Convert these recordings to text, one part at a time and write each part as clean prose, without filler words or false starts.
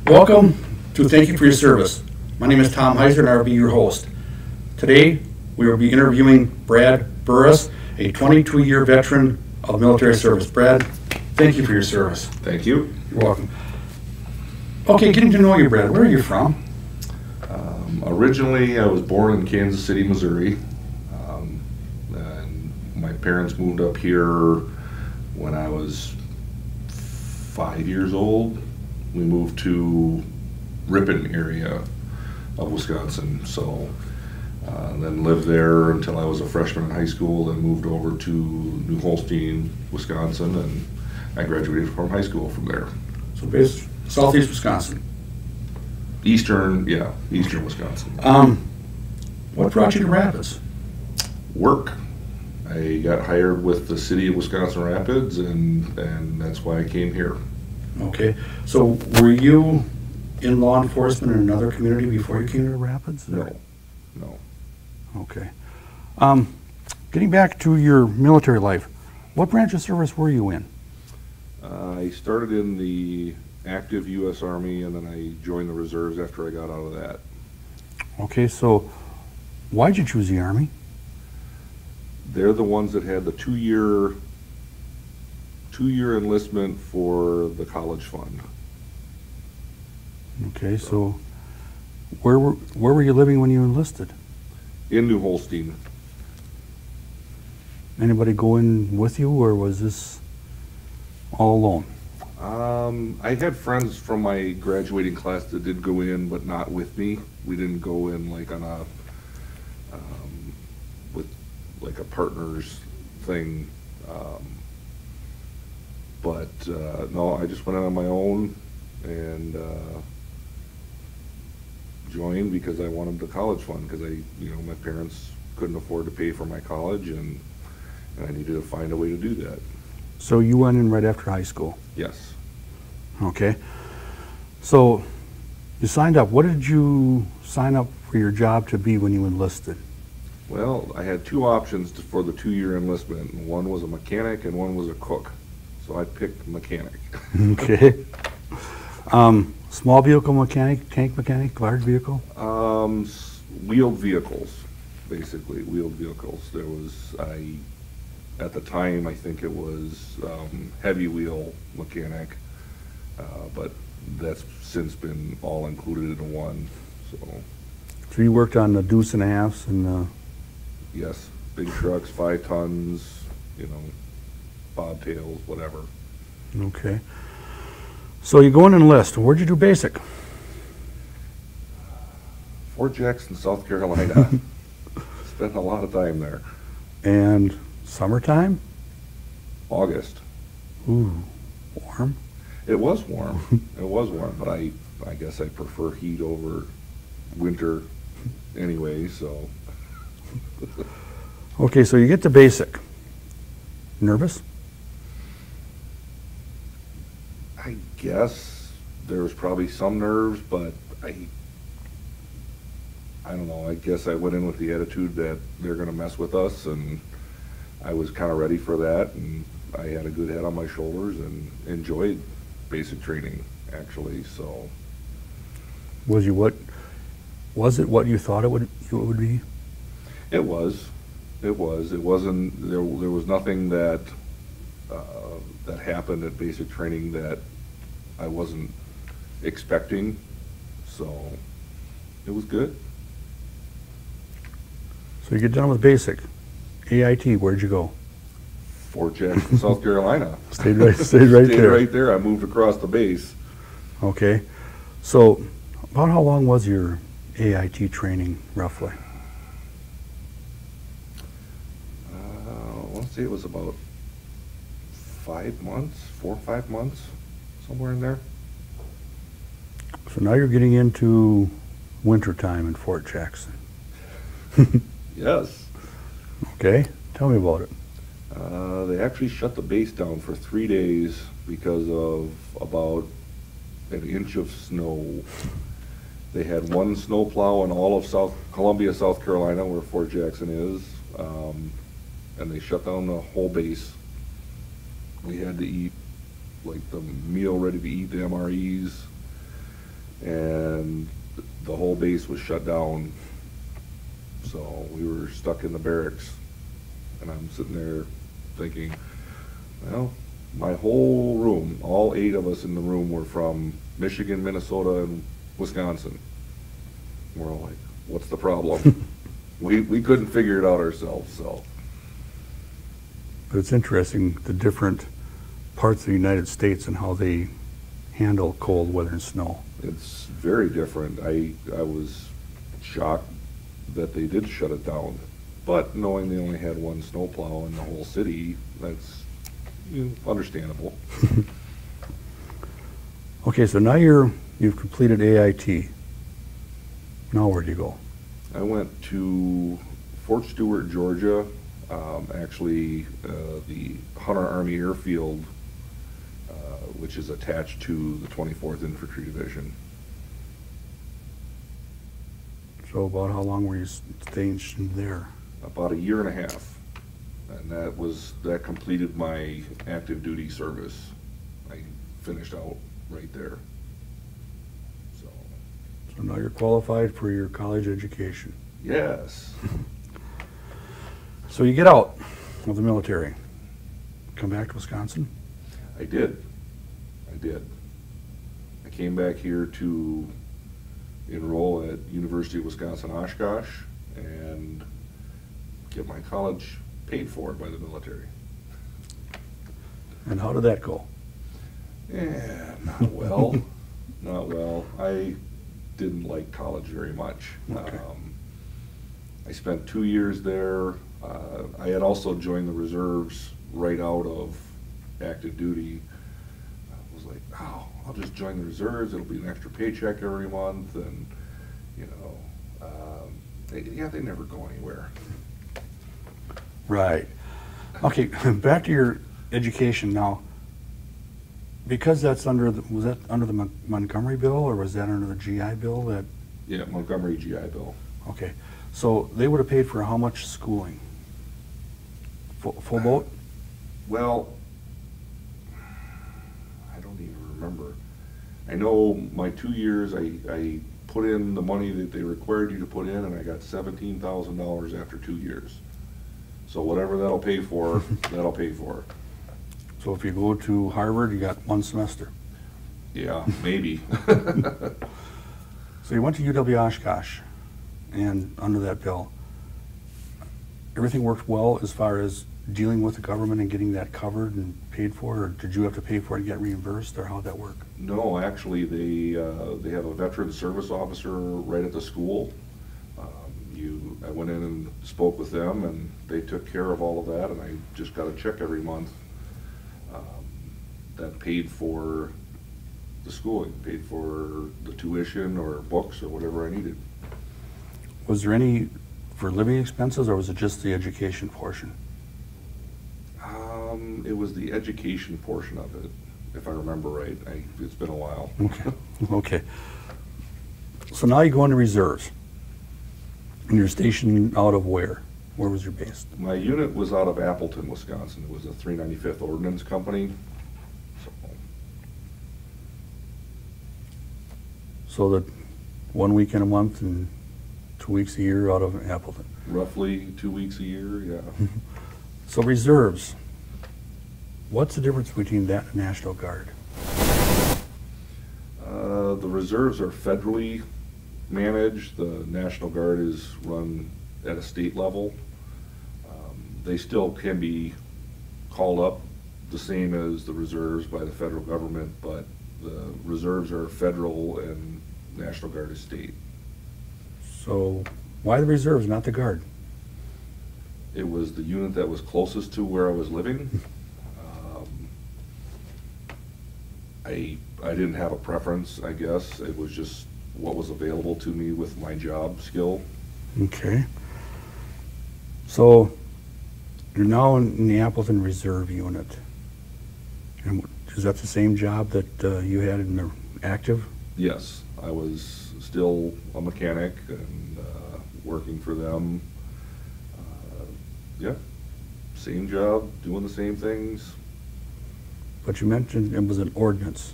Welcome to Thank You for Your Service. My name is Tom Heiser and I will be your host. Today we will be interviewing Brad Burris, a 22-year veteran of military service. Brad, thank you for your service. Thank you. You're welcome. Okay, getting to know you, Brad. Where are you from? Originally, I was born in Kansas City, Missouri. And my parents moved up here when I was 5 years old. We moved to Ripon area of Wisconsin. So then lived there until I was a freshman in high school, then moved over to New Holstein, Wisconsin, and I graduated from high school from there. So based southeast Wisconsin. Eastern Wisconsin. What brought you to Rapids? Work. I got hired with the city of Wisconsin Rapids, and that's why I came here. Okay, so were you in law enforcement in another community before you came to Rapids? No. Okay. Getting back to your military life, what branch of service were you in? I started in the active U.S. Army, and then I joined the reserves after I got out of that. Okay, so why'd you choose the Army? They're the ones that had the two-year enlistment for the college fund. Okay, so where were you living when you enlisted? In New Holstein. Anybody go in with you, or was this all alone? I had friends from my graduating class that did go in, but not with me. We didn't go in like on a with like a partners thing. No, I just went in on my own and joined because I wanted the college fund, because my parents couldn't afford to pay for my college, and I needed to find a way to do that. So you went in right after high school? Yes. Okay. So you signed up. What did you sign up for your job to be when you enlisted? Well, I had two options for the two-year enlistment. One was a mechanic and one was a cook. So I picked mechanic. Okay. Small vehicle mechanic, tank mechanic, large vehicle? Wheeled vehicles, basically, wheeled vehicles. At the time, I think it was heavy wheel mechanic, but that's since been all included in one. So you worked on the deuce and a halves and yes, big trucks, 5 tons, bobtails, whatever. Okay. So you go in and enlist. Where'd you do basic? Fort Jackson, South Carolina. Spent a lot of time there. And summertime? August. Ooh, warm? It was warm. It was warm, but I guess I prefer heat over winter anyway, so. Okay, so you get to basic. Nervous? I guess there was probably some nerves, but I don't know. I guess I went in with the attitude that they're going to mess with us, and I was kind of ready for that, and I had a good head on my shoulders and enjoyed basic training, actually. So, was it what you thought it would be? It was. It wasn't. There was nothing that happened at basic training that I wasn't expecting. So it was good. So you get done with basic. AIT, where'd you go? Fort Jackson, South Carolina. Stayed right there. Stayed right there. I moved across the base. Okay. So about how long was your AIT training, roughly? I want to say it was about 5 months, 4 or 5 months, somewhere in there. So now you're getting into wintertime in Fort Jackson. Yes. Okay, tell me about it. They actually shut the base down for 3 days because of about an inch of snow. They had one snowplow in all of Colombia, South Carolina, where Fort Jackson is, and they shut down the whole base. We had to eat like the meal ready to eat, the MREs, and the whole base was shut down. So we were stuck in the barracks, and I'm sitting there thinking, well, my whole room, all 8 of us in the room were from Michigan, Minnesota, and Wisconsin. We're all like, what's the problem? we couldn't figure it out ourselves, so. But it's interesting, the different parts of the United States and how they handle cold weather and snow. It's very different. I was shocked that they did shut it down, but knowing they only had 1 snowplow in the whole city, that's understandable. Okay, so now you've completed AIT. Now where do you go? I went to Fort Stewart, Georgia, actually the Hunter Army Airfield, which is attached to the 24th Infantry Division. So about how long were you stationed there? About 1.5 years, and that completed my active duty service. I finished out right there. So now you're qualified for your college education. Yes. So you get out of the military, come back to Wisconsin? I did. I came back here to enroll at University of Wisconsin-Oshkosh and get my college paid for by the military. And how did that go? Yeah, not well. Not well. I didn't like college very much. Okay. I spent 2 years there. I had also joined the reserves right out of active duty. I was like, oh, I'll just join the reserves. It'll be an extra paycheck every month, and they never go anywhere. Right. Okay, back to your education now. Because that's was that under the Montgomery bill, or was that under the GI bill? Yeah, Montgomery GI bill. Okay, so they would have paid for how much schooling? Full boat? Well, I don't even remember. I know my 2 years, I put in the money that they required you to put in, and I got $17,000 after 2 years. So whatever that'll pay for, that'll pay for. So if you go to Harvard, you got 1 semester. Yeah, maybe. So you went to UW-Oshkosh, and under that bill, everything worked well as far as dealing with the government and getting that covered and paid for, or did you have to pay for it and get reimbursed, or how'd that work? No, actually, they have a veteran service officer right at the school. I went in and spoke with them, and they took care of all of that, and I just got a check every month that paid for the schooling, paid for the tuition or books or whatever I needed. Was there any for living expenses, or was it just the education portion? It was the education portion of it, if I remember right. It's been a while. Okay. Okay. So now you go into reserves, and you're stationed out of where? Where was your base? My unit was out of Appleton, Wisconsin. It was a 395th Ordnance Company. So that 1 weekend a month and 2 weeks a year out of Appleton. Roughly 2 weeks a year, yeah. So reserves, what's the difference between that and National Guard? The reserves are federally managed. The National Guard is run at a state level. They still can be called up the same as the reserves by the federal government, but the reserves are federal and National Guard is state. So why the reserves, not the Guard? It was the unit that was closest to where I was living. I didn't have a preference, I guess. It was just what was available to me with my job skill. Okay. So you're now in the Appleton Reserve Unit. And is that the same job that you had in the active? Yes, I was still a mechanic and working for them. Yeah, same job, doing the same things. But you mentioned it was an ordnance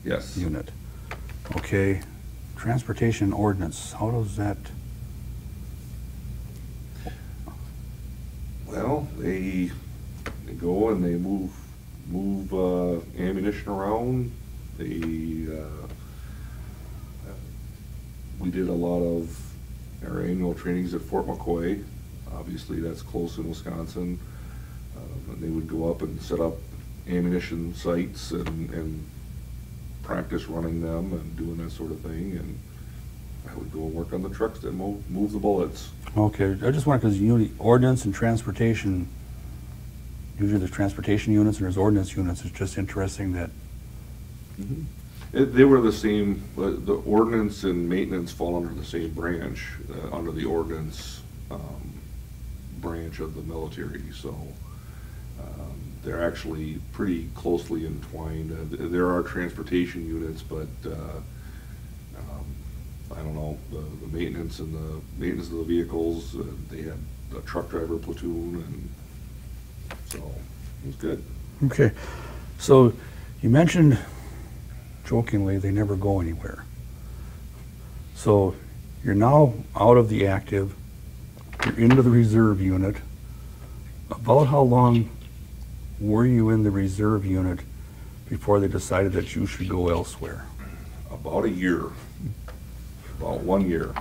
Yes. unit. Okay, transportation ordinance, how does that? Well, they go and they move ammunition around. We did a lot of our annual trainings at Fort McCoy. Obviously, that's close in Wisconsin. And they would go up and set up ammunition sites and practice running them and doing that sort of thing. And I would go and work on the trucks that move the bullets. Okay, I just wonder, because ordnance and transportation, usually there's transportation units and there's ordnance units. It's just interesting that. Mm-hmm. They were the same. The ordnance and maintenance fall under the same branch, under the ordnance branch of the military. So they're actually pretty closely entwined. There are transportation units, but I don't know, the maintenance and the maintenance of the vehicles. They had a truck driver platoon, and so it was good. Okay, so you mentioned jokingly they never go anywhere. So you're now out of the active, you're into the reserve unit. About how long were you in the reserve unit before they decided that you should go elsewhere? About a year. About 1 year.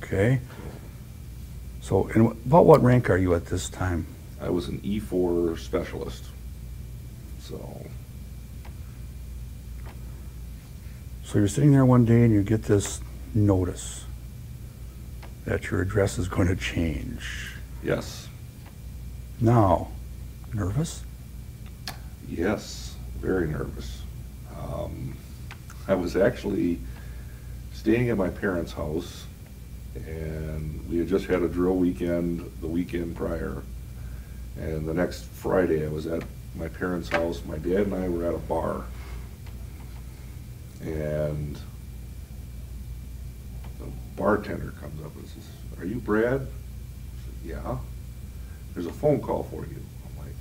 Okay. So, and about what rank are you at this time? I was an E4 specialist. So you're sitting there one day and you get this notice that your address is going to change. Yes. Now, nervous? Yes, very nervous. I was actually staying at my parents' house, and we had just had a drill weekend the weekend prior. And the next Friday I was at my parents' house. My dad and I were at a bar. And the bartender comes up and says, "Are you Brad?" I said, "Yeah." "There's a phone call for you." I'm like,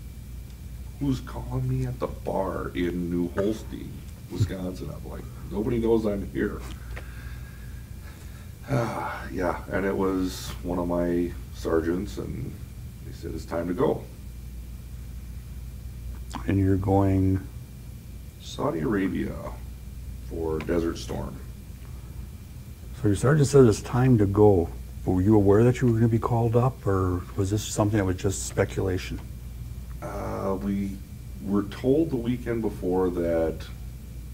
"Who's calling me at the bar in New Holstein, Wisconsin?" I'm like, "Nobody knows I'm here." Yeah, and it was one of my sergeants, and he said, "It's time to go." And you're going? Saudi Arabia for Desert Storm. So your sergeant said it's time to go. Were you aware that you were going to be called up, or was this something that was just speculation? We were told the weekend before that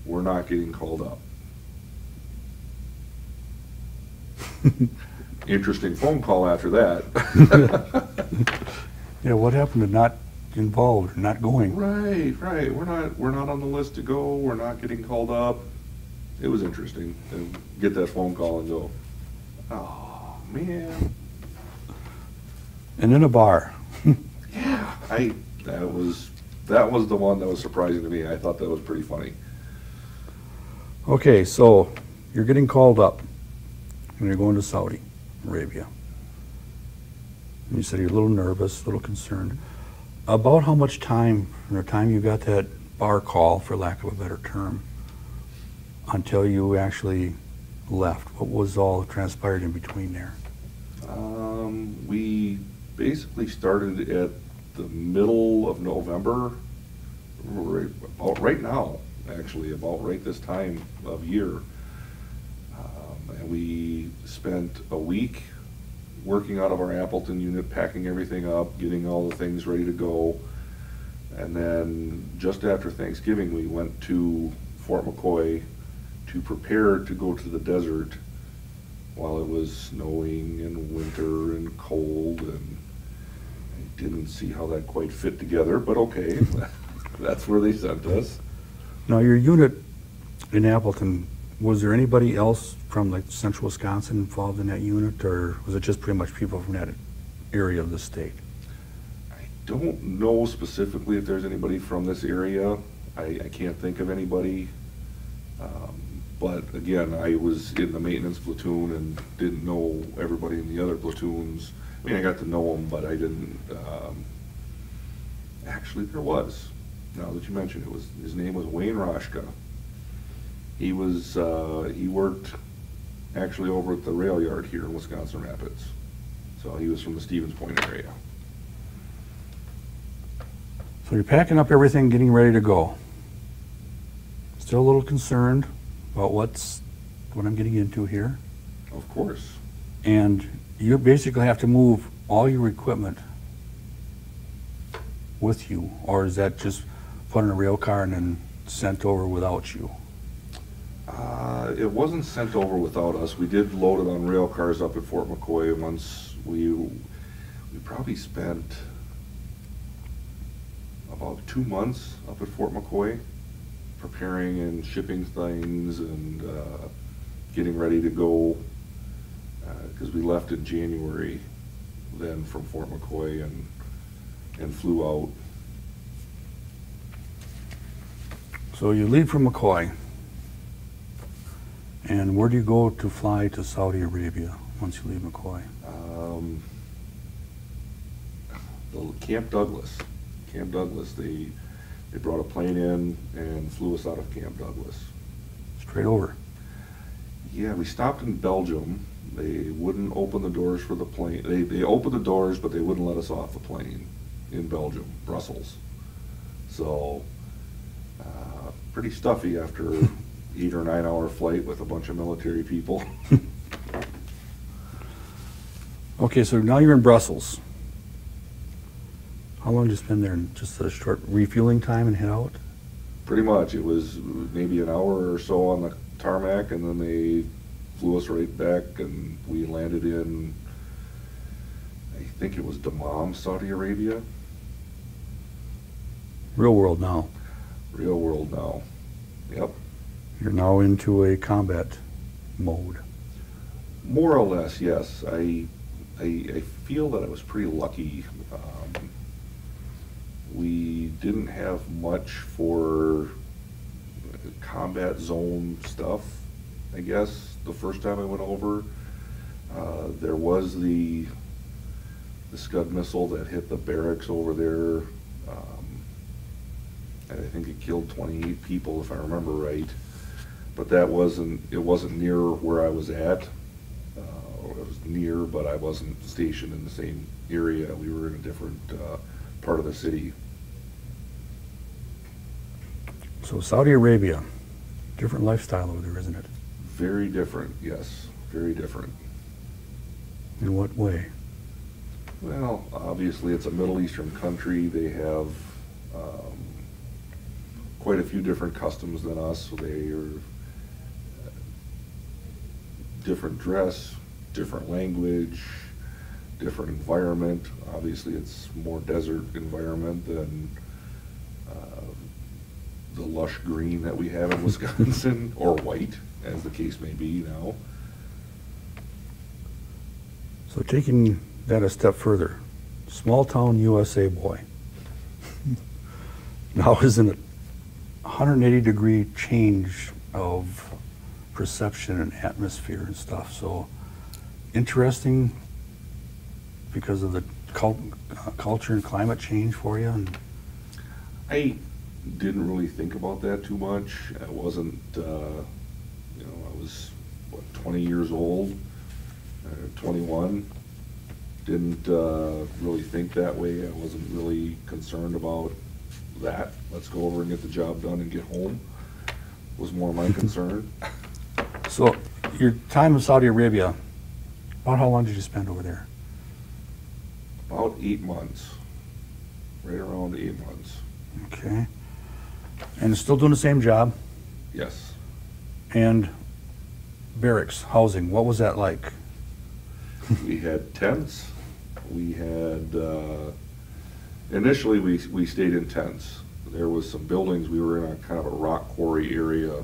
we're not getting called up. Interesting phone call after that. Yeah, what happened to not involved, not going? Right. We're not on the list to go. We're not getting called up. It was interesting to get that phone call and go, "Oh man." And in a bar. Yeah, that was the one that was surprising to me. I thought that was pretty funny. Okay, so you're getting called up and you're going to Saudi Arabia. And you said you're a little nervous, a little concerned. About how much time from the time you got that bar call, for lack of a better term, until you actually left? What was all transpired in between there? We basically started at the middle of November, about right now, actually, about right this time of year. And we spent a week working out of our Appleton unit, packing everything up, getting all the things ready to go. And then just after Thanksgiving, we went to Fort McCoy to prepare to go to the desert while it was snowing and winter and cold, and I didn't see how that quite fit together, but okay, that's where they sent us. Now, your unit in Appleton, was there anybody else from like central Wisconsin involved in that unit, or was it just pretty much people from that area of the state? I don't know specifically if there's anybody from this area. I can't think of anybody. But again, I was in the maintenance platoon and didn't know everybody in the other platoons. I mean, I got to know them, but I didn't. Actually, there was. Now that you mention it, his name was Wayne Roshka. He worked actually over at the rail yard here in Wisconsin Rapids. So he was from the Stevens Point area. So you're packing up everything, getting ready to go. Still a little concerned about what I'm getting into here. Of course. And you basically have to move all your equipment with you, or is that just put in a rail car and then sent over without you? It wasn't sent over without us. We did load it on rail cars up at Fort McCoy. Once we probably spent about 2 months up at Fort McCoy preparing and shipping things and getting ready to go, because we left in January then from Fort McCoy and flew out. So you leave from McCoy, and where do you go to fly to Saudi Arabia once you leave McCoy? Camp Douglas. Camp Douglas, they brought a plane in and flew us out of Camp Douglas. Straight over? Yeah, we stopped in Belgium. They wouldn't open the doors for the plane. They opened the doors, but they wouldn't let us off the plane in Belgium, Brussels. So, pretty stuffy after 8 or 9 hour flight with a bunch of military people. Okay, so now you're in Brussels. How long did you spend there? Just a short refueling time and head out? Pretty much. It was maybe an hour or so on the tarmac, and then they flew us right back, and we landed in, I think it was Dammam, Saudi Arabia. Real world now. Real world now. Yep. You're now into a combat mode. More or less, yes. I feel that I was pretty lucky. We didn't have much for combat zone stuff, I guess, the first time I went over. There was the Scud missile that hit the barracks over there, and I think it killed 28 people, if I remember right. But it wasn't near where I was at. It was near, but I wasn't stationed in the same area. We were in a different part of the city. So Saudi Arabia, different lifestyle over there, isn't it? Very different, yes, very different. In what way? Well, obviously it's a Middle Eastern country. They have quite a few different customs than us. So they are different dress, different language, different environment. Obviously it's more desert environment than the lush green that we have in Wisconsin, or white, as the case may be now. So taking that a step further, small town USA boy. Now isn't it 180-degree change of perception and atmosphere and stuff? So interesting because of the culture and climate change for you. And I didn't really think about that too much. I wasn't, I was, 20 years old, 21. Didn't really think that way. I wasn't really concerned about that. Let's go over and get the job done and get home was more my concern. so your time in Saudi Arabia, about how long did you spend over there? About 8 months. Right around 8 months. Okay. And still doing the same job? Yes. And barracks, housing, what was that like? We had tents. We had, initially we stayed in tents. There was some buildings. We were in a kind of a rock quarry area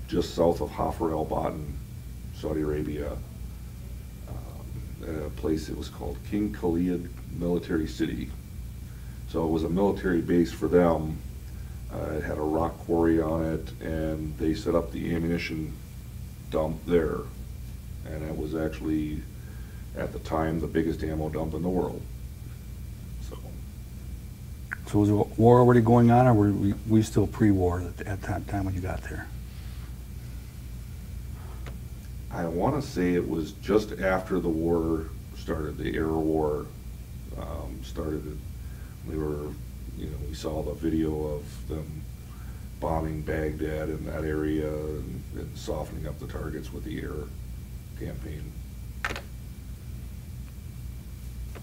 just south of Hafr el Batten, Saudi Arabia. A place that was called King Khalid Military City. So it was a military base for them. It had a rock quarry on it, and they set up the ammunition dump there. And it was actually, at the time, the biggest ammo dump in the world. So was the war already going on, or were we still pre-war at that time when you got there? I want to say it was just after the war started, the air war started. We were, we saw the video of them bombing Baghdad in that area and softening up the targets with the air campaign.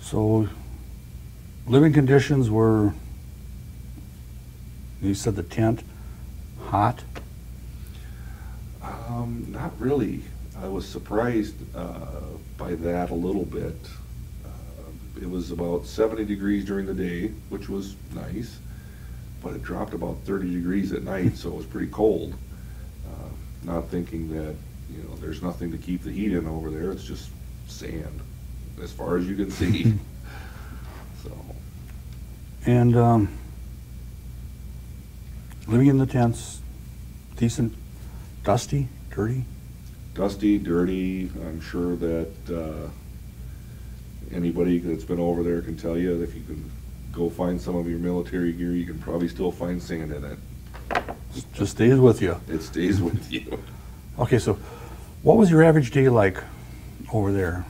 So, living conditions were, you said the tent, hot? Not really. I was surprised by that a little bit. It was about 70 degrees during the day, which was nice, but it dropped about 30 degrees at night, so it was pretty cold. Not thinking that, there's nothing to keep the heat in over there. It's just sand, as far as you can see. So. And living in the tents, decent, dusty, dirty? Dusty, dirty. I'm sure that anybody that's been over there can tell you that if you can go find some of your military gear, you can probably still find sand in it. Just stays with you. It stays with you. Okay, so what was your average day like over there?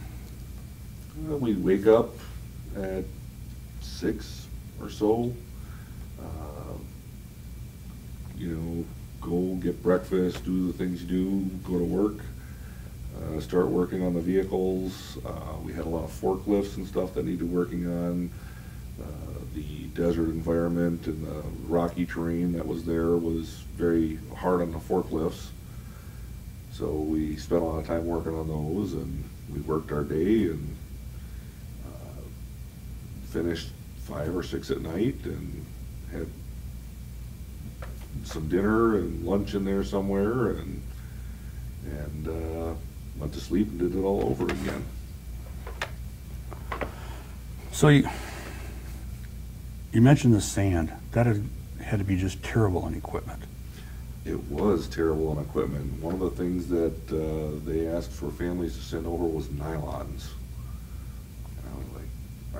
We'd wake up at 6 or so, go get breakfast, do the things you do, go to work, start working on the vehicles. We had a lot of forklifts and stuff that needed working on. The desert environment and the rocky terrain that was there was very hard on the forklifts. So we spent a lot of time working on those, and we worked our day and finished 5 or 6 at night and had some dinner and lunch in there somewhere and went to sleep and did it all over again. So you mentioned the sand. That had to be just terrible on equipment. It was terrible on equipment. One of the things that they asked for families to send over was nylons. And I was like,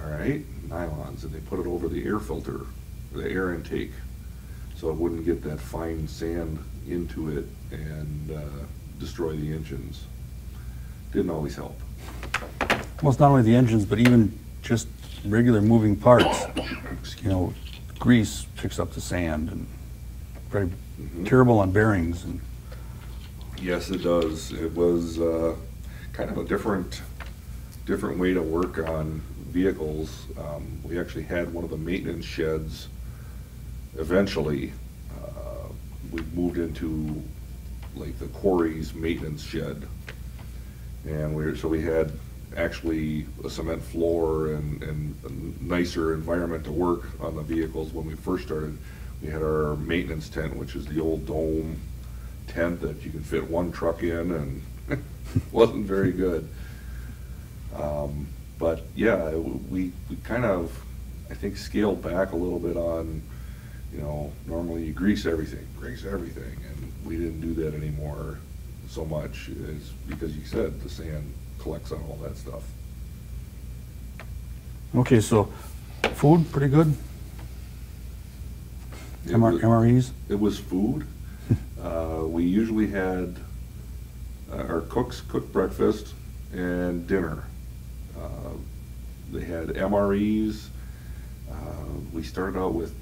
all right, nylons. And they put it over the air filter, the air intake, so it wouldn't get that fine sand into it and destroy the engines. Didn't always help. Well, it's not only the engines, but even just regular moving parts. Grease picks up the sand, and very terrible on bearings. And yes, it does. It was kind of a different way to work on vehicles. We actually had one of the maintenance sheds. Eventually, we moved into like the quarry's maintenance shed, and we had actually a cement floor and a nicer environment to work on the vehicles. When we first started, we had our maintenance tent, which is the old dome tent that you can fit one truck in, and wasn't very good. But yeah, we kind of, I think, scaled back a little bit on, normally you grease everything, and we didn't do that anymore so much, is because you said the sand collects on all that stuff. okay, so food pretty good. MREs. It was food. We usually had our cooks cook breakfast and dinner. They had MREs. We started out with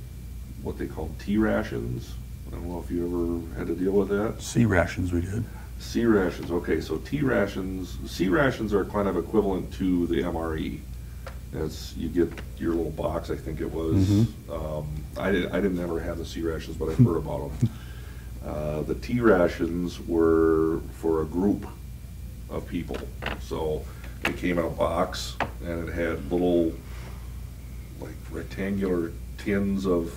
what they called T rations. I don't know if you ever had to deal with that. C rations we did. C rations. Okay, so C rations are kind of equivalent to the MRE. As you get your little box, I think it was. I didn't ever have the C rations, but I've heard about them. The T rations were for a group of people. So it came in a box, and it had little, like, rectangular tins of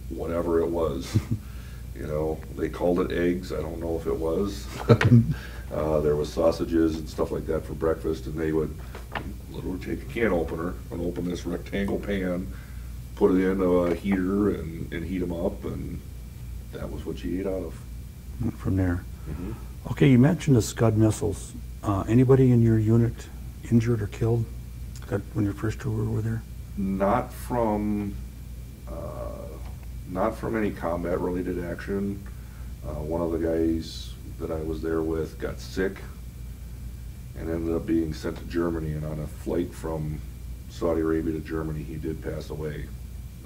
whatever it was. They called it eggs. I don't know if it was. There was sausages and stuff like that for breakfast, and they would literally take a can opener and open this rectangle pan, put it in a heater, and heat them up, and that was what you ate out of. From there. Okay, you mentioned the Scud missiles. Anybody in your unit injured or killed when your first tour were there? Not from any combat-related action. One of the guys that I was there with got sick and ended up being sent to Germany, and on a flight from Saudi Arabia to Germany, he did pass away.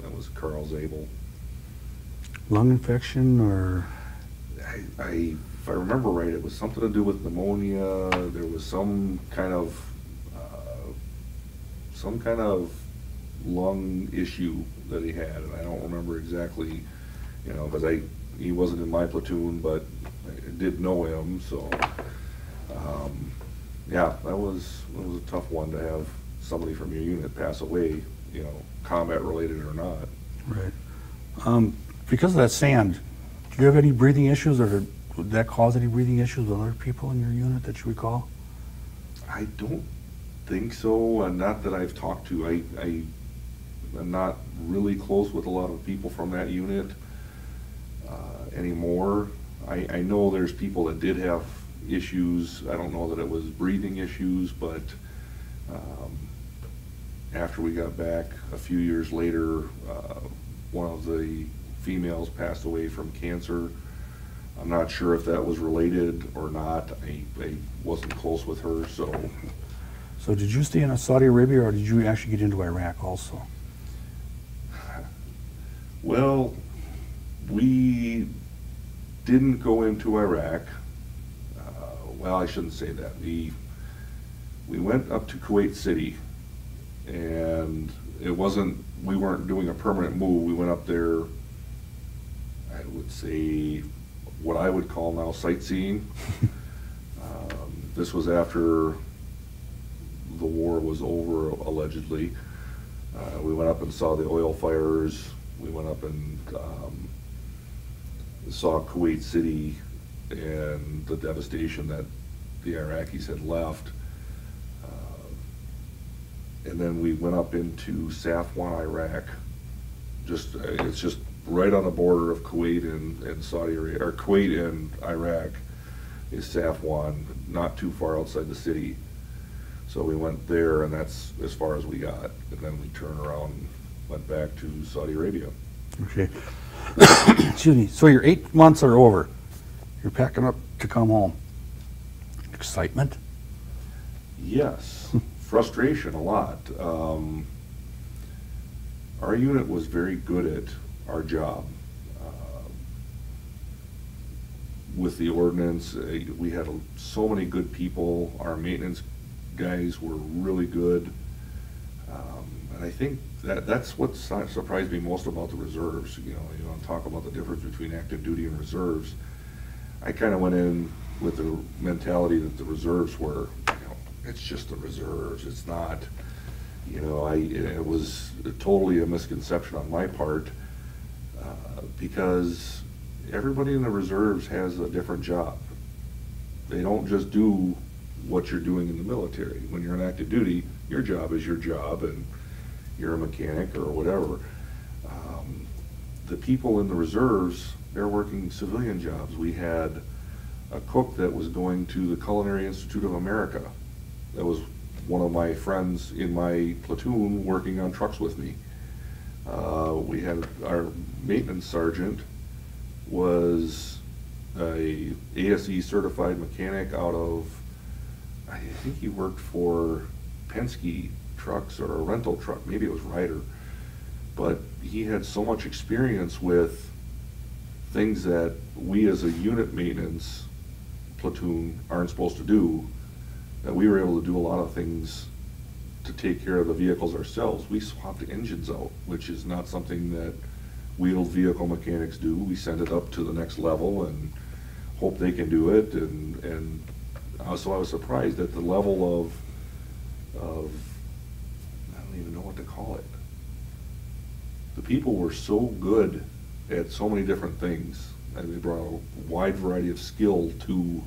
That was Carl Zabel. Lung infection, or? If I remember right, it was something to do with pneumonia. There was some kind of lung issue that he had, and I don't remember exactly, because he wasn't in my platoon, but I did know him, so yeah, that was a tough one to have somebody from your unit pass away, combat related or not. Right. Because of that sand, do you have any breathing issues, or would that cause any breathing issues with other people in your unit that you recall? I don't think so, and not that I've talked to. I'm not really close with a lot of people from that unit anymore. I know there's people that did have issues. I don't know that it was breathing issues, but after we got back a few years later, one of the females passed away from cancer. I'm not sure if that was related or not. I wasn't close with her, so. So did you stay in Saudi Arabia, or did you actually get into Iraq also? Well, we didn't go into Iraq. Well, I shouldn't say that. We went up to Kuwait City, and we weren't doing a permanent move. We went up there, I would say, what I would call now sightseeing. This was after the war was over, allegedly. We went up and saw the oil fires. We went up and saw Kuwait City and the devastation that the Iraqis had left. And then we went up into Safwan, Iraq. It's just right on the border of Kuwait and Saudi Arabia, or Kuwait and Iraq is Safwan, not too far outside the city. So we went there, and that's as far as we got. And then we turned around and went back to Saudi Arabia. Okay. Excuse me. So your 8 months are over. You're packing up to come home. Excitement? Yes. Frustration, a lot. Our unit was very good at our job. With the ordnance, we had so many good people. Our maintenance guys were really good. And I think that's what surprised me most about the reserves. You want to talk about the difference between active duty and reserves. I kind of went in with the mentality that the reserves were, it's just the reserves. It's not, it was totally a misconception on my part, because everybody in the reserves has a different job. They don't just do what you're doing in the military. When you're on active duty, your job is your job, and you're a mechanic or whatever. The people in the reserves, they're working civilian jobs. We had a cook that was going to the Culinary Institute of America. That was one of my friends in my platoon working on trucks with me. We had our maintenance sergeant was a ASE certified mechanic out of, I think he worked for Penske Trucks or a rental truck, maybe it was Ryder, but he had so much experience with things that we as a unit maintenance platoon aren't supposed to do, that we were able to do a lot of things to take care of the vehicles ourselves. We swapped engines out, which is not something that wheeled vehicle mechanics do. We send it up to the next level and hope they can do it. And so I was surprised at the level of I don't even know what to call it. The people were so good at so many different things, and they brought a wide variety of skill to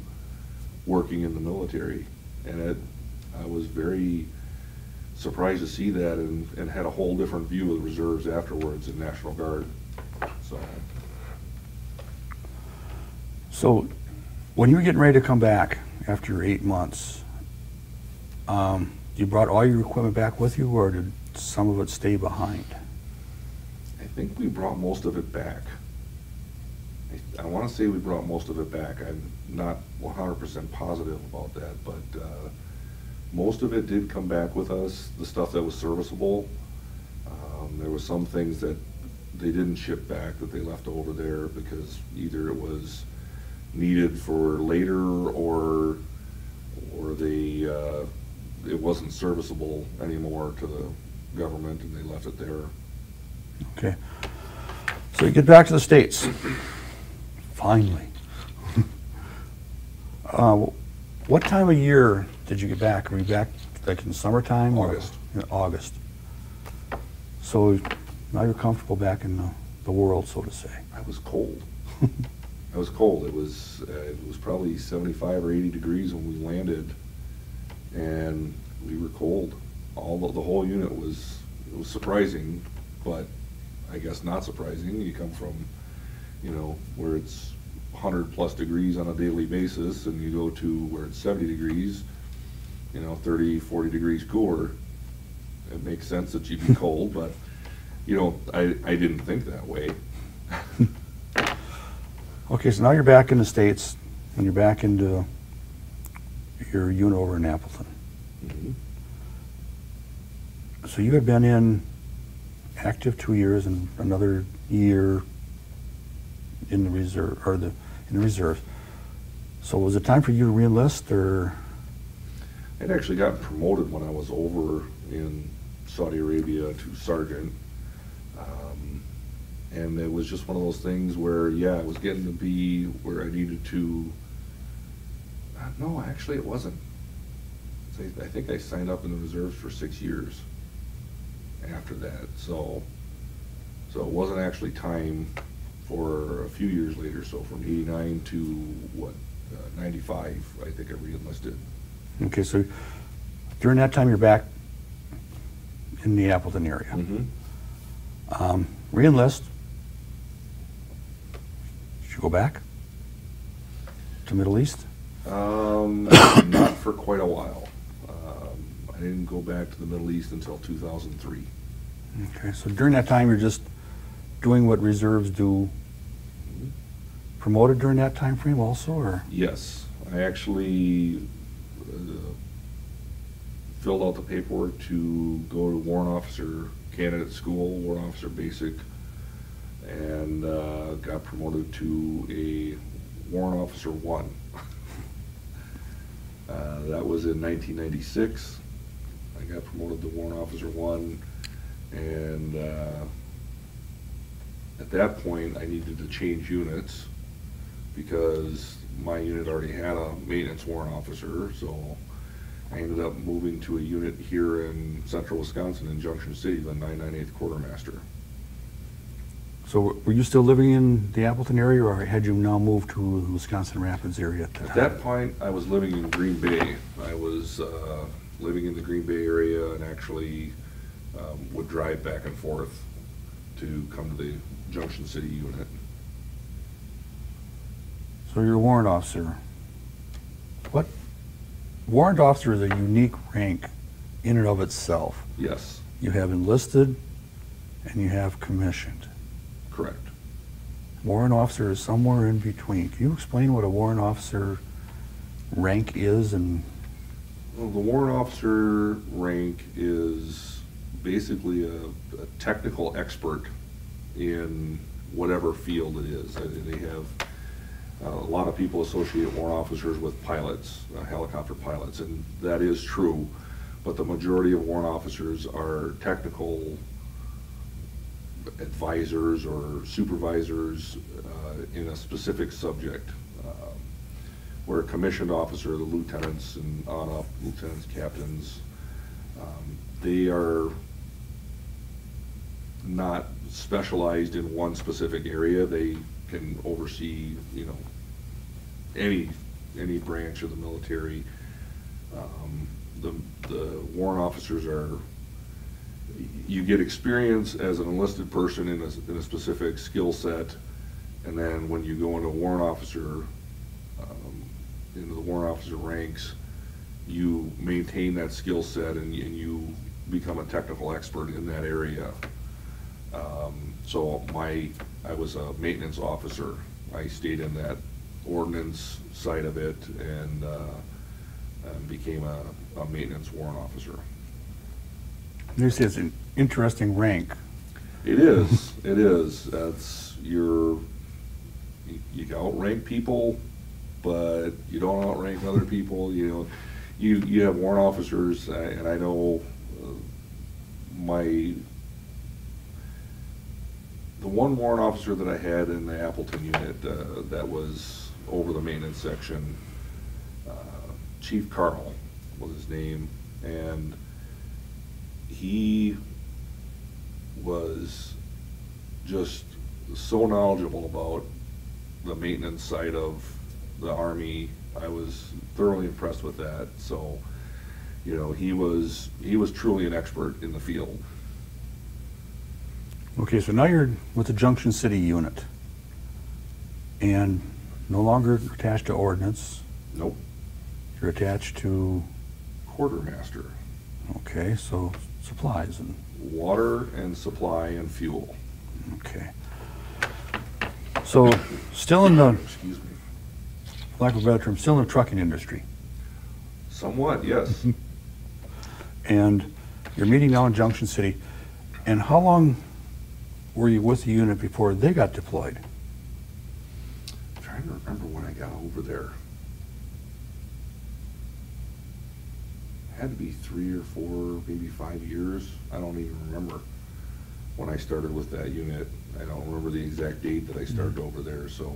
working in the military. And I was very surprised to see that, and had a whole different view of the reserves afterwards in National Guard. So when you were getting ready to come back after your 8 months, you brought all your equipment back with you, or did some of it stay behind? I think we brought most of it back. I want to say we brought most of it back. I'm not 100% positive about that, but Most of it did come back with us, the stuff that was serviceable. There was some things that they didn't ship back that they left over there because either it was needed for later or they it wasn't serviceable anymore to the government and they left it there. Okay. So you get back to the States. Finally. What time of year did you get back? Were you back like in summertime? August. In August. So now you're comfortable back in the world, so to say. I was cold. I was cold. It was probably 75 or 80 degrees when we landed, and we were cold. The whole unit it was surprising, but I guess not surprising. You come from, where it's 100 plus degrees on a daily basis, and you go to where it's 70 degrees, 30, 40 degrees cooler. It makes sense that you'd be cold, but I didn't think that way. Okay, so now you're back in the States, and you're back into your unit over in Appleton. Mm-hmm. So you had been in active 2 years and another year in the reserve, or in the reserves. So was it time for you to re-enlist, or? I'd actually gotten promoted when I was over in Saudi Arabia to sergeant. And it was just one of those things where, I was getting to be where I needed to. No, actually, it wasn't. I think I signed up in the reserves for 6 years after that. So it wasn't actually time for a few years later. So from 89 to 95, I think I re-enlisted. Okay, so during that time you're back in the Appleton area. Mm-hmm. Re-enlist. Did you go back to Middle East? Not for quite a while. I didn't go back to the Middle East until 2003. Okay, so during that time you're just doing what reserves do. Promoted during that time frame also, or? Yes, I actually filled out the paperwork to go to Warrant Officer Candidate School, Warrant Officer Basic, and got promoted to a Warrant Officer 1. That was in 1996. I got promoted to Warrant Officer 1, and at that point I needed to change units because my unit already had a maintenance warrant officer, so I ended up moving to a unit here in central Wisconsin in Junction City, the 998th Quartermaster. So were you still living in the Appleton area, or had you now moved to the Wisconsin Rapids area at the time? At that point, I was living in Green Bay. I was living in the Green Bay area and actually would drive back and forth to come to the Junction City unit. So you're a warrant officer. What? Warrant officer is a unique rank in and of itself. Yes. You have enlisted and you have commissioned. Correct. Warrant officer is somewhere in between. Can you explain what a warrant officer rank is? And well, the warrant officer rank is basically a technical expert in whatever field it is. They have a lot of people associate warrant officers with pilots, helicopter pilots, and that is true, but the majority of warrant officers are technical advisors or supervisors in a specific subject, where a commissioned officer, the lieutenants and on up, lieutenants, captains, they are not specialized in one specific area. They can oversee, any branch of the military. The warrant officers are, you get experience as an enlisted person in a specific skill set, and then when you go into warrant officer, into the warrant officer ranks, you maintain that skill set and you become a technical expert in that area. So I was a maintenance officer. I stayed in that ordnance side of it, and and became a maintenance warrant officer. You say it's an interesting rank. It is. It is. That's you outrank people, but you don't outrank other people. You know, you have warrant officers, and I know the one warrant officer that I had in the Appleton unit that was over the maintenance section, Chief Carl was his name, and he was just so knowledgeable about the maintenance side of the Army. I was thoroughly impressed with that. So, you know, he was truly an expert in the field. Okay, so now you're with the Junction City unit and no longer attached to ordnance. Nope. You're attached to, Quartermaster. okay, so supplies and, Water and supply and fuel. okay. So still in the, Excuse me. lack of a better term, still in the trucking industry. Somewhat, yes. And you're meeting now in Junction City. And how long were you with the unit before they got deployed? I'm trying to remember when I got over there. Had to be 3 or 4, maybe 5 years. I don't even remember when I started with that unit. I don't remember the exact date that I started over there. So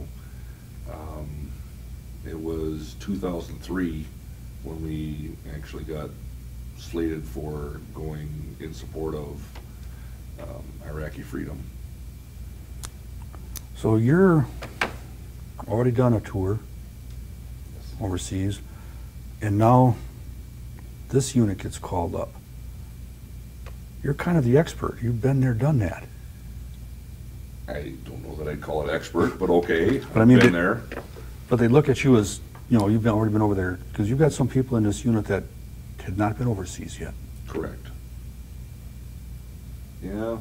it was 2003 when we actually got slated for going in support of Iraqi freedom. So you're already done a tour overseas, and now this unit gets called up. You're kind of the expert. You've been there, done that. I don't know that I'd call it expert, but okay. But I mean, I've been there. But they look at you as, you know, you've already been over there, because you've got some people in this unit that had not been overseas yet. Correct. Yeah,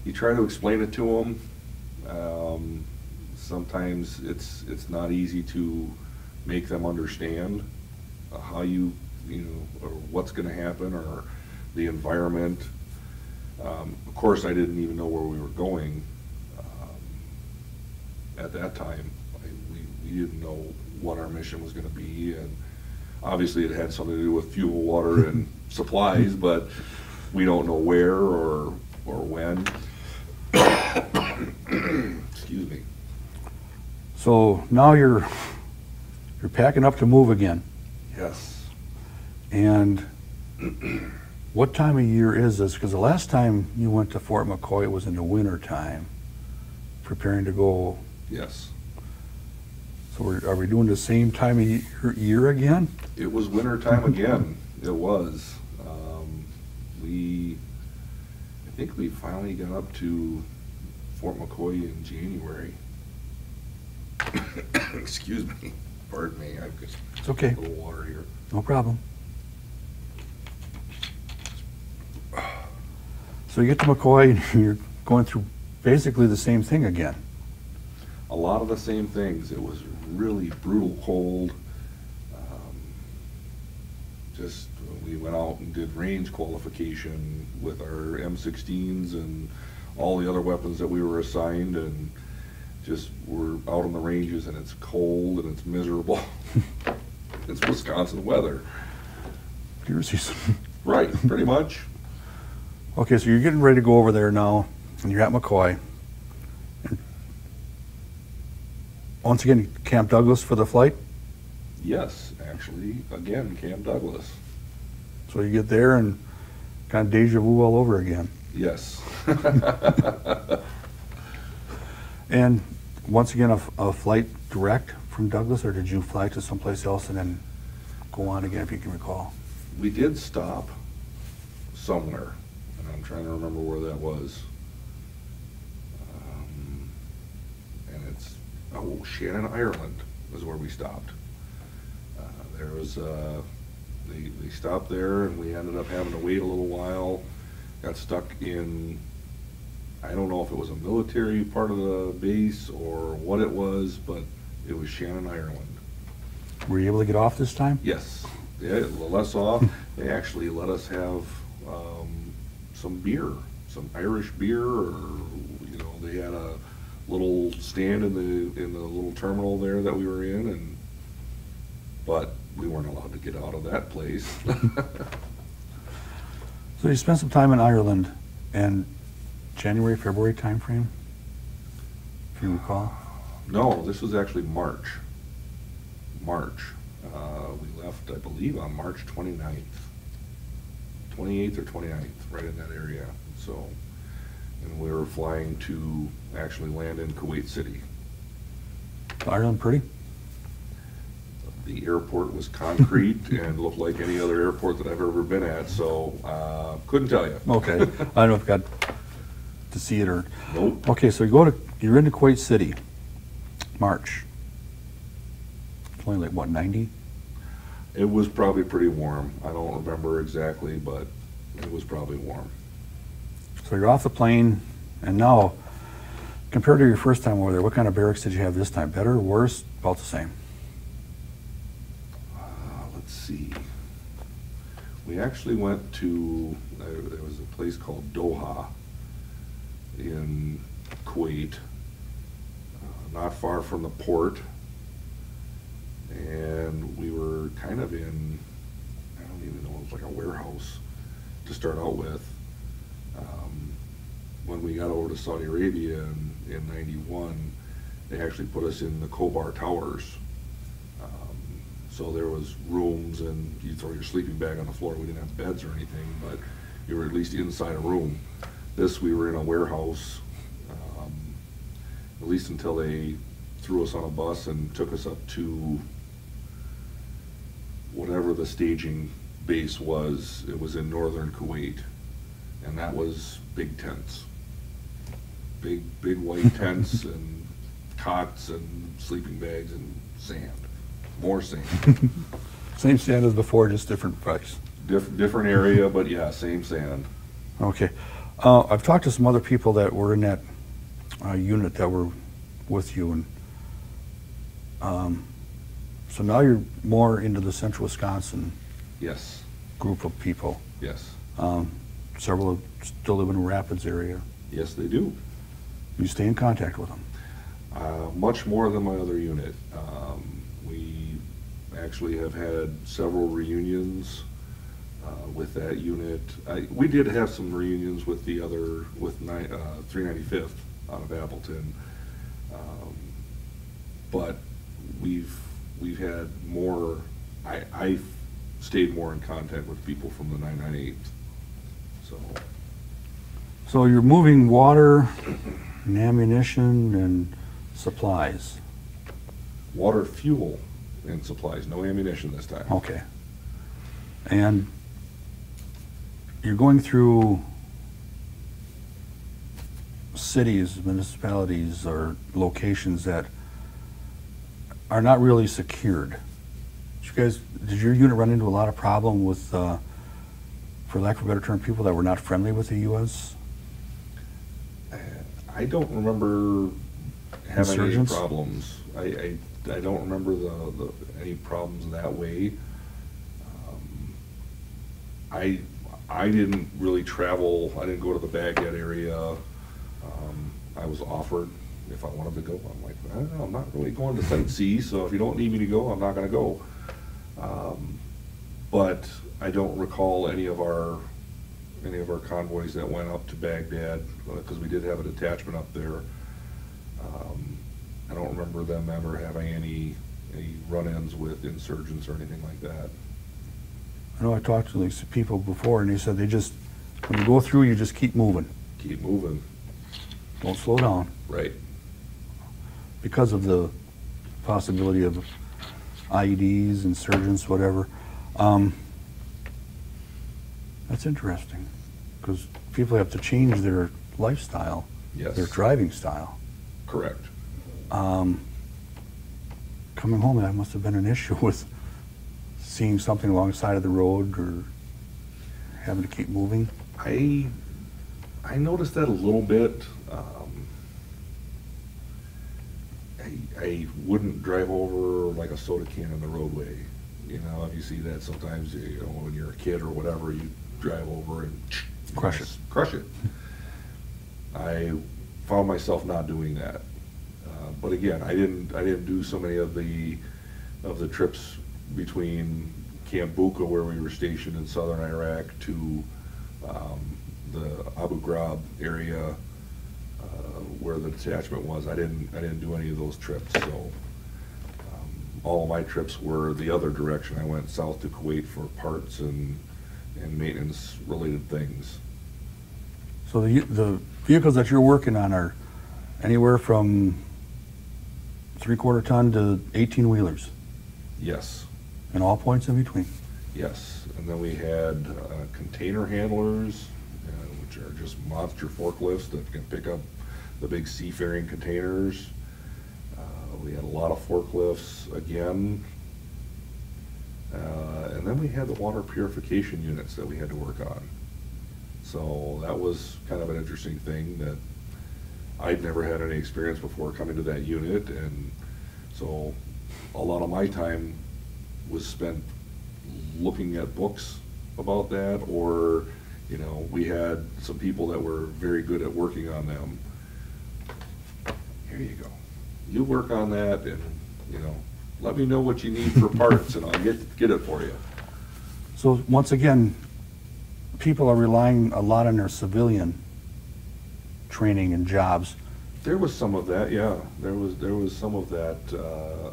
you try to explain it to them. Sometimes it's not easy to make them understand how you know, or what's going to happen, or the environment. Of course, I didn't even know where we were going at that time. We didn't know what our mission was going to be, and obviously it had something to do with fuel, water, and supplies, but we don't know where or when. Excuse me. So now you're packing up to move again. Yes. And what time of year is this? Because the last time you went to Fort McCoy, it was in the winter time, preparing to go. Yes. So are we doing the same time of year again? It was winter time again. It was. I think we finally got up to Fort McCoy in January. Excuse me. Pardon me. I've got It's okay. a little water here. No problem. So you get to McCoy and you're going through basically the same thing again. A lot of the same things. It was really brutal cold. Just we went out and did range qualification with our M16s and all the other weapons that we were assigned, and just we're out on the ranges and it's cold and it's miserable. It's Wisconsin weather. Deer season. Right, pretty much. Okay, so you're getting ready to go over there now, and you're at McCoy. And once again, Camp Douglas for the flight? Yes, actually, again, Camp Douglas. So you get there and kind of deja vu all over again. Yes. And once again, a flight direct from Douglas, or did you fly to someplace else and then go on again, if you can recall? We did stop somewhere, and I'm trying to remember where that was. And it's, Shannon, Ireland was where we stopped. There was, they stopped there, and we ended up having to wait a little while. Got stuck in, I don't know if it was a military part of the base or what it was, but it was Shannon, Ireland. Were you able to get off this time? Yes, yeah, let us off. They actually let us have some beer, some Irish beer, or they had a little stand in the little terminal there that we were in, but we weren't allowed to get out of that place. So you spent some time in Ireland, and January, February timeframe, if you recall? No, this was actually March. We left, I believe, on March 29th. 28th or 29th, right in that area. So, and we were flying to actually land in Kuwait City. Ireland pretty? The airport was concrete and looked like any other airport that I've ever been at, so couldn't tell you. Okay, I don't know if you got to see it or... Nope. Okay, so you're into Kuwait City, March. It's only like, what, 90? It was probably pretty warm. I don't remember exactly, but it was probably warm. So you're off the plane, and now, compared to your first time over there, what kind of barracks did you have this time? Better, worse, about the same? Let's see. We actually went to, there was a place called Doha in Kuwait, not far from the port. And we were kind of in, I don't even know, it was like a warehouse to start out with. When we got over to Saudi Arabia in 91, they actually put us in the Khobar Towers. So there was rooms, and you throw your sleeping bag on the floor. We didn't have beds or anything, but you were at least inside a room. This, we were in a warehouse, at least until they threw us on a bus and took us up to whatever the staging base was. It was in northern Kuwait, and that was big tents. Big white tents and cots and sleeping bags and sand. More sand. Same sand as before, just different price. Different area, but yeah, same sand. Okay. I've talked to some other people that were in that unit that were with you, and so now you're more into the central Wisconsin Yes. group of people. Yes. Several still live in the Rapids area. Yes, they do. You stay in contact with them. Much more than my other unit. We actually have had several reunions with that unit. We did have some reunions with the other, with 395th out of Appleton, but we've had more. I stayed more in contact with people from the 998th. So you're moving water and ammunition and supplies. Water, fuel, and supplies. No ammunition this time. Okay. And you're going through cities, municipalities, or locations that are not really secured. Did your unit run into a lot of problem with, for lack of a better term, people that were not friendly with the U.S.? I don't remember having any Insurgents? problems. I don't remember any problems that way. I didn't really travel. I didn't go to the Baghdad area. I was offered if I wanted to go. I'm like, I don't know, I'm not really going to sightsee, so if you don't need me to go, I'm not going to go. But I don't recall any of our convoys that went up to Baghdad, because we did have a detachment up there. I don't remember them ever having any run-ins with insurgents or anything like that. I know I talked to these people before, and they said when you go through, you just keep moving. Keep moving. Don't slow down. Right. Because of the possibility of IEDs, insurgents, whatever. That's interesting, because people have to change their lifestyle, Yes. their driving style. Correct. Coming home, that must have been an issue with seeing something alongside of the road or having to keep moving. I noticed that a little bit. I wouldn't drive over like a soda can in the roadway. You know, you see that sometimes, you know, when you're a kid or whatever, you drive over and Crush it. Crush it. I found myself not doing that. But again, I didn't do so many of the trips between Camp Bucca, where we were stationed in southern Iraq, to the Abu Ghraib area, where the detachment was. I didn't do any of those trips. So all of my trips were the other direction. I went south to Kuwait for parts and maintenance related things. So the vehicles that you're working on are anywhere from 3/4 ton to 18 wheelers, Yes, and all points in between. yes. And then we had container handlers, which are just monster forklifts that can pick up the big seafaring containers. We had a lot of forklifts again. And then we had the water purification units that we had to work on. So that was kind of an interesting thing that I'd never had any experience before coming to that unit. And so a lot of my time was spent looking at books about that, or, you know, we had some people that were very good at working on them. Here you go. You work on that, and, you know, let me know what you need for parts, and I'll get it for you. So once again, people are relying a lot on their civilian training and jobs. There was some of that, yeah. There was some of that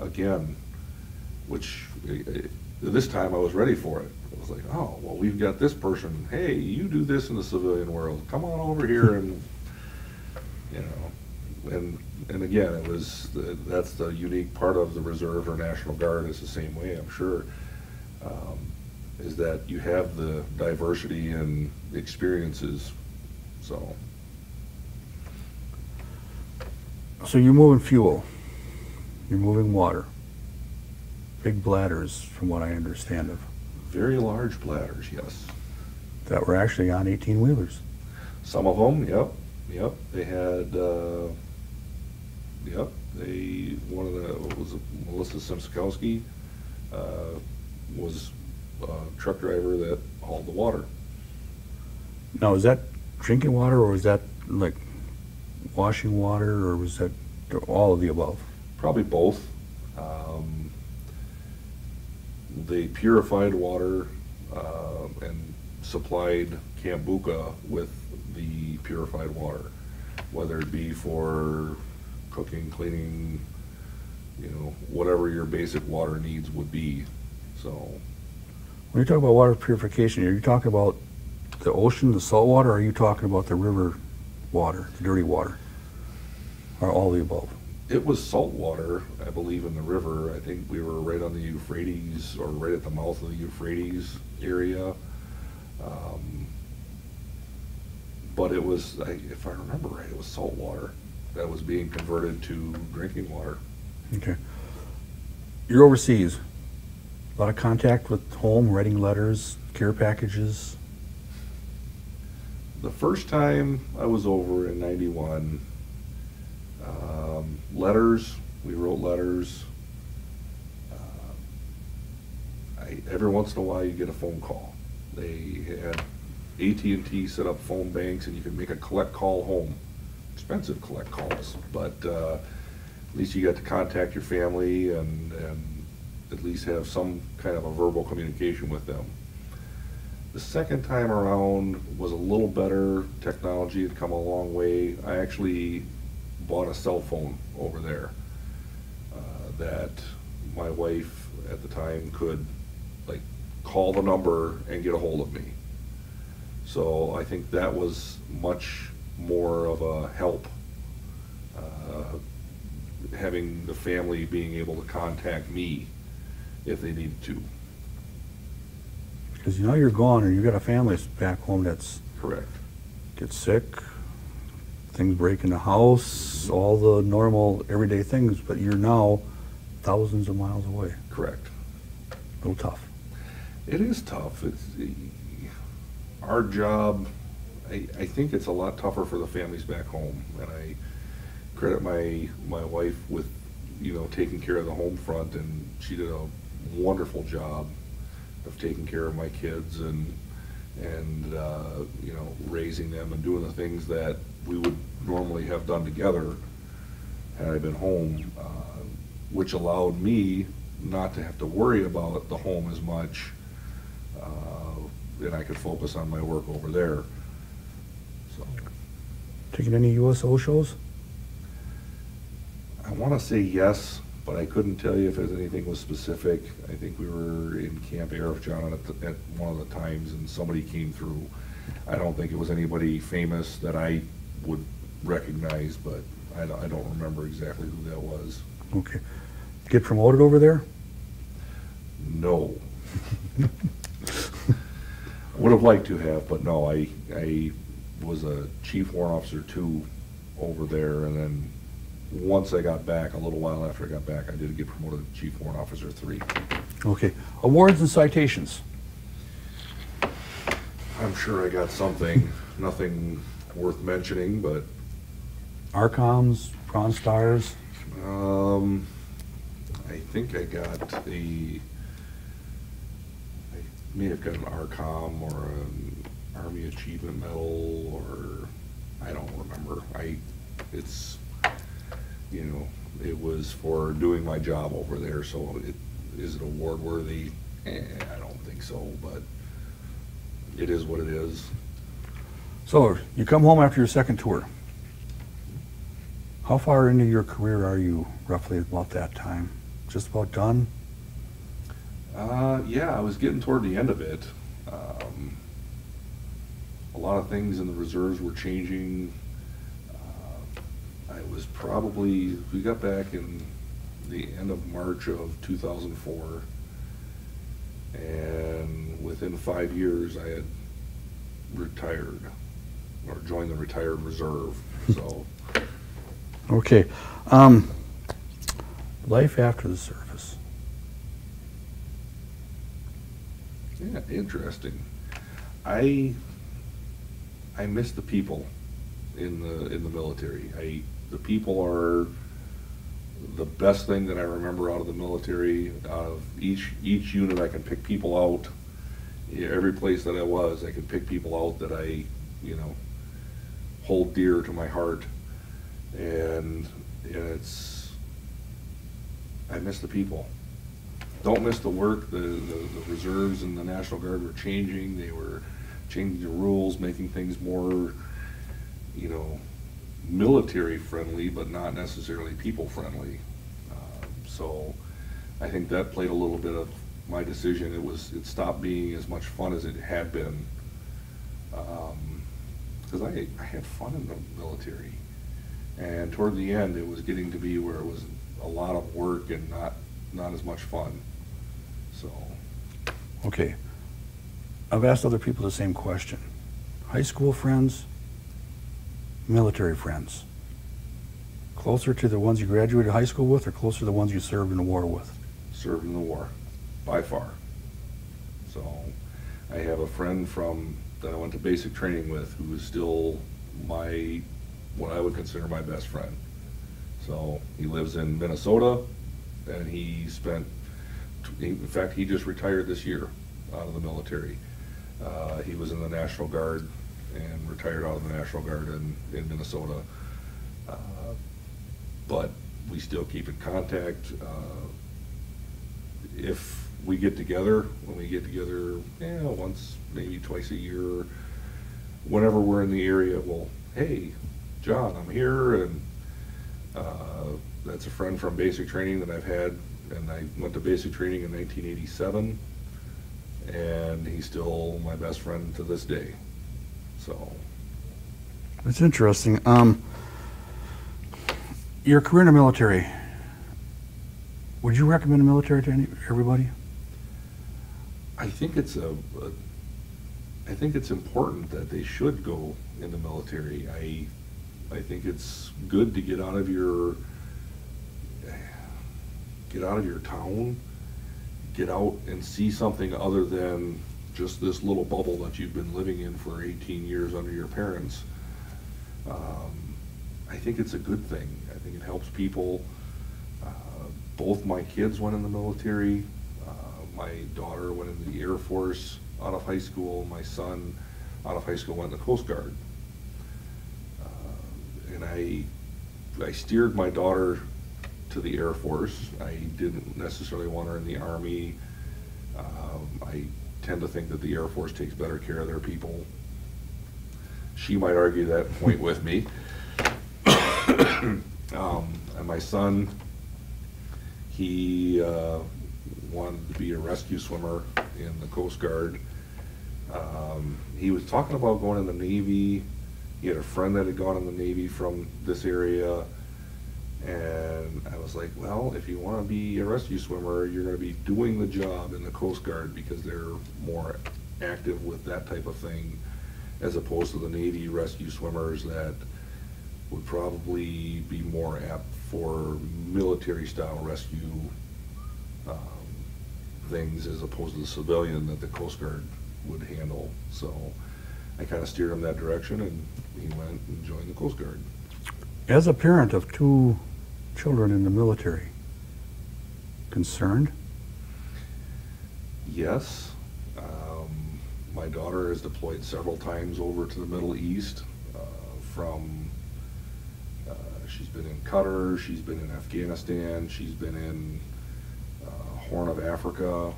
again, which this time I was ready for it. I was like, oh, well, we've got this person. Hey, you do this in the civilian world. Come on over here, and you know, and again, it was that's the unique part of the Reserve or National Guard. Is the same way, I'm sure. Is that you have the diversity and experiences. So you're moving fuel, you're moving water, big bladders, from what I understand of, very large bladders, yes. that were actually on 18 wheelers. Some of them, yep. They had, one of the, what was it, Melissa Simskowski, was a truck driver that hauled the water. Now, is that drinking water, or is that like washing water, or was that all of the above? Probably both. They purified water and supplied Camp Bucca with the purified water, whether it be for cooking, cleaning, you know, whatever your basic water needs would be. So When you talk about water purification, are you talking about the ocean, the salt water, or are you talking about the river water, the dirty water, or all the above? it was salt water, I believe, in the river. I think we were right on the Euphrates, or right at the mouth of the Euphrates area. But it was, if I remember right, it was salt water that was being converted to drinking water. Okay. You're overseas. A lot of contact with home, writing letters, care packages. The first time I was over in '91, letters, we wrote letters. Every once in a while you get a phone call. They had AT&T set up phone banks, and you could make a collect call home. Expensive collect calls, but at least you got to contact your family and at least have some kind of a verbal communication with them. The second time around was a little better. Technology had come a long way. I actually bought a cell phone over there that my wife at the time could call the number and get a hold of me. So I think that was much more of a help, having the family being able to contact me if they needed to. Because you know you're gone, and you got a family back home that's Correct. gets sick, things break in the house, all the normal everyday things, but you're now thousands of miles away. Correct. A little tough. It is tough. It's our job. I think it's a lot tougher for the families back home, and I credit my wife with taking care of the home front, and she did a wonderful job of taking care of my kids and raising them and doing the things that we would normally have done together had I been home, which allowed me not to have to worry about the home as much, and I could focus on my work over there. So, Taking any USO shows? I want to say yes, but I couldn't tell you if anything was specific. I think we were in Camp Arifjan at one of the times, and somebody came through. I don't think it was anybody famous that I would recognize, but I don't remember exactly who that was. Okay. Get promoted over there? No. Would have liked to have, but no, I was a chief warrant officer 2 over there, and then once I got back, a little while after I got back, I did get promoted to chief warrant officer 3. Okay. Awards and citations? I'm sure I got something, nothing worth mentioning, but ARCOMs, Bronze Stars? I think I may have got an ARCOM or an Army Achievement Medal, or I don't remember. It was for doing my job over there, so is it award worthy? I don't think so, but it is what it is. So, you come home after your second tour. How far into your career are you, roughly about that time? Just about done? Yeah, I was getting toward the end of it. A lot of things in the reserves were changing. We got back in the end of March of 2004, and within 5 years I had retired, or joined the retired reserve, so. Okay. Life after the service. Yeah, interesting. I miss the people in the military. The people are the best thing that I remember out of the military. Out of each unit, I can pick people out. Every place that I was, I could pick people out that I hold dear to my heart, and I miss the people. Don't miss the work. The reserves and the National Guard were changing. They were changing the rules, making things more, military friendly, but not necessarily people friendly. So I think that played a little bit of my decision. It stopped being as much fun as it had been, because I had fun in the military, and toward the end it was getting to be where it was a lot of work and not as much fun. So. Okay. I've asked other people the same question. High school friends, military friends. Closer to the ones you graduated high school with, or closer to the ones you served in the war with? Served in the war, by far. So I have a friend that I went to basic training with who is still what I would consider my best friend. So he lives in Minnesota, and in fact, he just retired this year out of the military. He was in the National Guard and retired out of the National Guard in Minnesota. But we still keep in contact. If we get together, once, maybe twice a year, whenever we're in the area, well, hey, John, I'm here, and that's a friend from basic training that I've had, and I went to basic training in 1987, and he's still my best friend to this day. So. That's interesting. Your career in the military, would you recommend the military to everybody? I think it's important that they should go in the military. I think it's good to get out of your town, get out and see something other than just this little bubble that you've been living in for 18 years under your parents. I think it's a good thing. I think it helps people. Both my kids went in the military. My daughter went in the Air Force out of high school. My son, out of high school, went in the Coast Guard. And I steered my daughter to the Air Force. I didn't necessarily want her in the Army. I tend to think that the Air Force takes better care of their people. She might argue that point with me. And my son, he wanted to be a rescue swimmer in the Coast Guard. He was talking about going in the Navy. He had a friend that had gone in the Navy from this area. And I was like, well, if you want to be a rescue swimmer, you're going to be doing the job in the Coast Guard because they're more active with that type of thing, as opposed to the Navy rescue swimmers that would probably be more apt for military-style rescue things, as opposed to the civilian that the Coast Guard would handle. So I kind of steered him that direction, and he went and joined the Coast Guard. As a parent of 2 children in the military, concerned? Yes. My daughter has deployed several times over to the Middle East. She's been in Qatar, she's been in Afghanistan, she's been in Horn of Africa,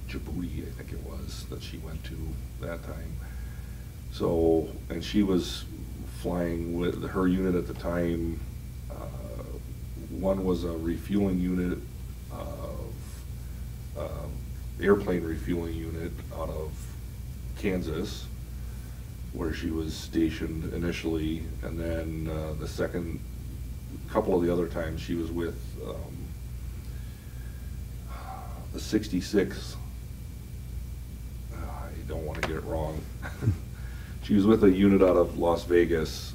Djibouti, I think it was, that she went to that time. So, and she was flying with her unit at the time. One was a refueling unit, airplane refueling unit out of Kansas, where she was stationed initially, and then the second couple of the other times she was with the 66th. I don't want to get it wrong. She was with a unit out of Las Vegas.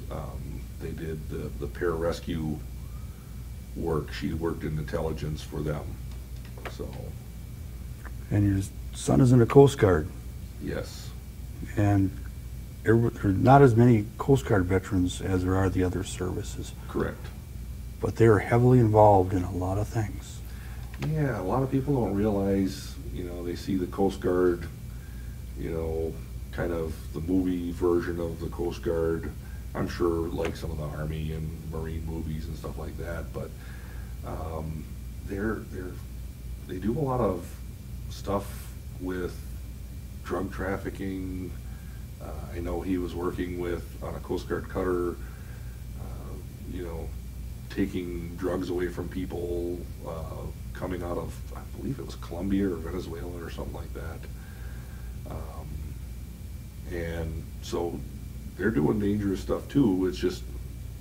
They did the pararescue work. She worked in intelligence for them. So. And your son is in the Coast Guard. Yes. And there are not as many Coast Guard veterans as there are the other services. Correct. But they're heavily involved in a lot of things. Yeah, a lot of people don't realize, they see the Coast Guard, kind of the movie version of the Coast Guard. I'm sure like some of the Army and Marine movies and stuff like that, but they do a lot of stuff with drug trafficking. I know he was working on a Coast Guard cutter, taking drugs away from people coming out of, I believe it was Colombia or Venezuela or something like that. And so they're doing dangerous stuff too. It's just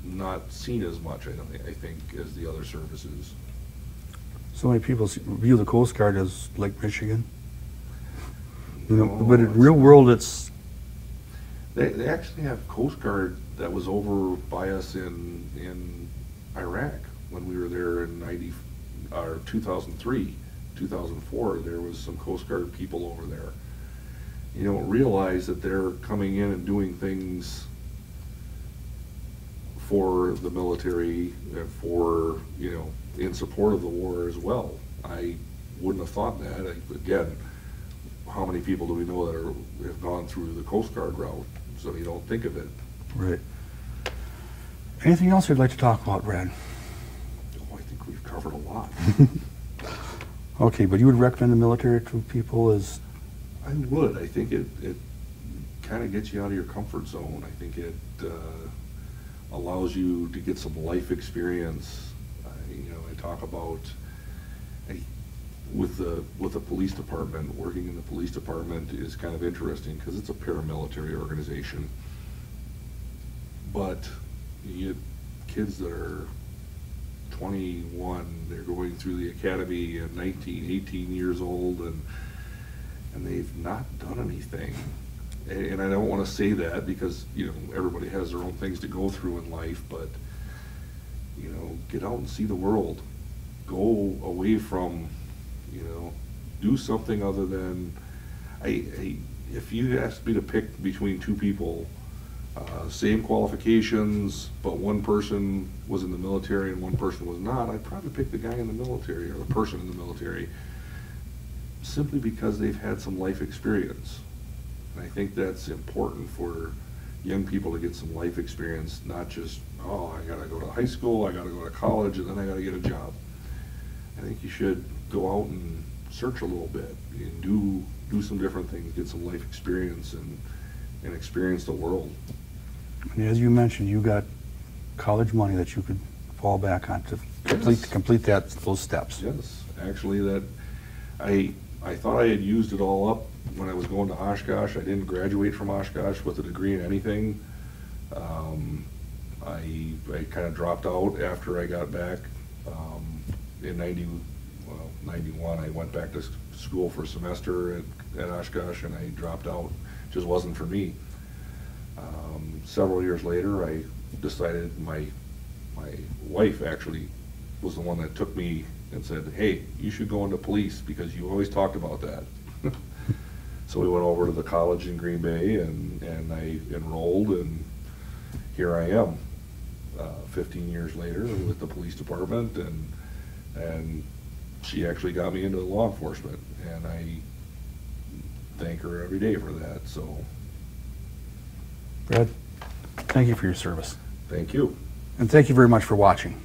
not seen as much, I think, as the other services. So many people view the Coast Guard as Lake Michigan. But in real world, it's... They actually have Coast Guard that was over by us in Iraq when we were there in 2003, 2004. There was some Coast Guard people over there. You don't realize that they're coming in and doing things for the military, for, in support of the war as well. I wouldn't have thought that. Again, how many people do we know that have gone through the Coast Guard route? So you don't think of it. Right. Anything else you'd like to talk about, Brad? Oh, I think we've covered a lot. Okay, but you would recommend the military to people as... I would. I think it kind of gets you out of your comfort zone. I think it allows you to get some life experience. I talk about with the police department. Working in the police department is kind of interesting because it's a paramilitary organization. But you get kids that are 21, they're going through the academy at 19, 18 years old, and they've not done anything. And I don't want to say that because, everybody has their own things to go through in life, but, get out and see the world. Go away from, do something other than, if you asked me to pick between 2 people Same qualifications, but one person was in the military and one person was not, I'd probably pick the guy in the military or the person in the military, simply because they've had some life experience. And I think that's important for young people to get some life experience, not just, oh, I gotta go to high school, I gotta go to college, and then I gotta get a job. I think you should go out and search a little bit and do some different things, get some life experience and experience the world. And as you mentioned, you got college money that you could fall back on to complete those steps. Yes, actually, that I thought I had used it all up when I was going to Oshkosh. I didn't graduate from Oshkosh with a degree in anything. I kind of dropped out after I got back. In 91, I went back to school for a semester at Oshkosh, and I dropped out. It just wasn't for me. Several years later, I decided, my wife actually was the one that took me and said, hey, you should go into police because you always talked about that. So we went over to the college in Green Bay and I enrolled, and here I am, 15 years later with the police department, and she actually got me into law enforcement, and I thank her every day for that. So, Brad, thank you for your service. Thank you. And thank you very much for watching.